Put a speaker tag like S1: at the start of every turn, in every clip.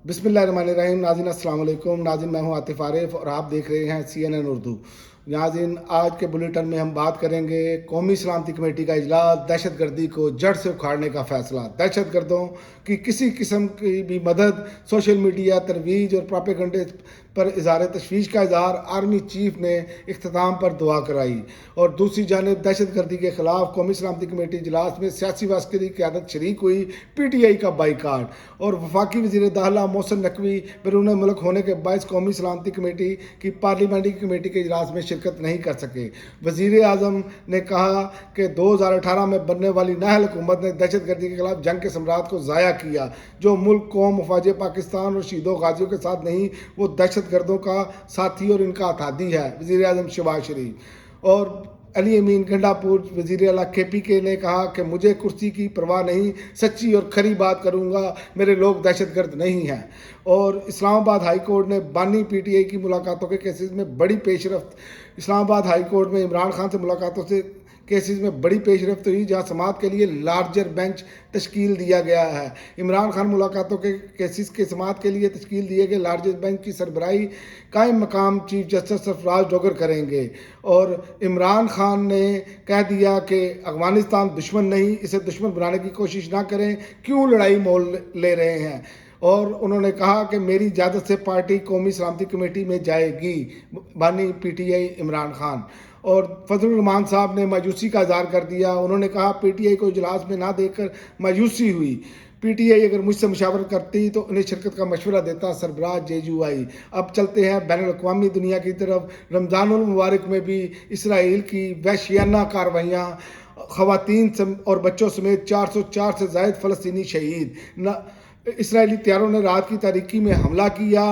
S1: बिस्मिल्लाहिर्रहमानिर्रहीम। नाज़रीन अस्सलाम वालेकुम। नाज़रीन मैं हूं आतिफ आरिफ और आप देख रहे हैं CNN उर्दू। नाज़रीन आज के बुलेटिन में हम बात करेंगे कौमी सलामती कमेटी का इजलास, दहशतगर्दी को जड़ से उखाड़ने का फैसला। दहशतगर्दों की किसी किस्म की भी मदद, सोशल मीडिया तरवीज और प्रोपेगंडे पर इज़हार तशवीश का इजहार, आर्मी चीफ ने इख्तिताम पर दुआ कराई। और दूसरी जानब दहशतगर्दी के खिलाफ कौमी सलामती कमेटी इजलास में सियासी व अस्करी क़यादत शरीक हुई। PTI का बाइकाट और वफाकी वज़ीर दाखिला मोहसिन नकवी बैरून मुल्क होने के बायस कौमी सलामती कमेटी की पार्लियामेंट्री कमेटी के इजलास में शिरकत नहीं कर सके। वज़ीर आज़म ने कहा कि 2018 में बनने वाली नाअहल हुकूमत ने दहशतगर्दी के खिलाफ जंग के सम्राट को ज़ाया किया। जो मुल्क कौम मफाज पाकिस्तान और शहीदों गाजियों के साथ नहीं, वो दहशतगर्दों का साथी और इनका अतादी है। वज़ीर आज़म शहबाज शरीफ और अली अमीन गंडापुर वज़ीर आला KPK ने कहा कि मुझे कुर्सी की परवाह नहीं, सच्ची और खरी बात करूंगा, मेरे लोग दहशतगर्द नहीं हैं। और इस्लामाबाद हाई कोर्ट ने बानी PTI की मुलाकातों के केसेस में बड़ी पेशरफ्त। इस्लामाबाद हाई कोर्ट में इमरान खान से मुलाकातों से केसेस में बड़ी पेशरफ्त हुई, जहां समाअत के लिए लार्जर बेंच तश्कील दिया गया है। इमरान खान मुलाकातों के केसेस के समाअत के लिए तश्कील दिए गए लार्जर बेंच की सरबराही कायम मकाम चीफ जस्टिस सरफराज डोगर करेंगे। और इमरान खान ने कह दिया कि अफगानिस्तान दुश्मन नहीं, इसे दुश्मन बनाने की कोशिश ना करें, क्यों लड़ाई मोल ले रहे हैं। और उन्होंने कहा कि मेरी इजाज़त से पार्टी कौमी सलामती कमेटी में जाएगी। बानी PTI इमरान खान और फजलुर रहमान साहब ने मायूसी का इजहार कर दिया। उन्होंने कहा PTI को इजलास में ना देखकर मायूसी हुई। PTI अगर मुझसे मुशावरत करती तो उन्हें शिरकत का मशवरा देता। सरबराह JUI। अब चलते हैं बैनुल अक़वामी दुनिया की तरफ। रमज़ानुल मुबारक में भी इसराइल की वहशियाना कार्रवाइयाँ, ख़वातीन और बच्चों समेत 404 से ज़ायद फ़लस्तीनी शहीद। इसराइली तैयारों ने रात की तारीकी में हमला किया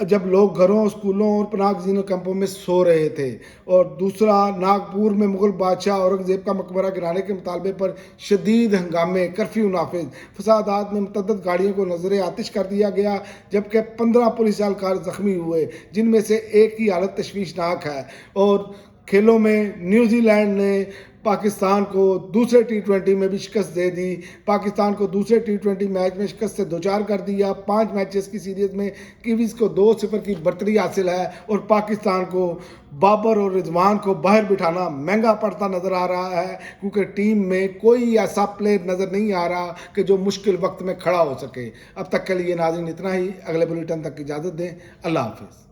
S1: जब लोग घरों, स्कूलों और पनाहगज़ीन कैंपों में सो रहे थे। और दूसरा, नागपुर में मुग़ल बादशाह औरंगज़ेब का मकबरा गिराने के मुतालबे पर शदीद हंगामे, कर्फ्यू नाफिज। फसादात में मुतअद्दिद गाड़ियों को नजर आतिश कर दिया गया, जबकि 15 पुलिस एहलकार जख्मी हुए, जिनमें से एक की हालत तशवीशनाक है। और खेलों में न्यूजीलैंड ने पाकिस्तान को दूसरे T20 में भी शिकस्त दे दी। पाकिस्तान को दूसरे T20 मैच में शिकस्त से दोचार कर दिया। 5 मैचेस की सीरीज़ में कीवीज़ को 2-0 की बढ़तरी हासिल है। और पाकिस्तान को बाबर और रिजवान को बाहर बिठाना महंगा पड़ता नज़र आ रहा है, क्योंकि टीम में कोई ऐसा प्लेयर नज़र नहीं आ रहा कि जो मुश्किल वक्त में खड़ा हो सके। अब तक के लिए नाज़रीन इतना ही। अगले बुलेटिन तक इजाज़त दें। अल्लाह हाफ़िज़।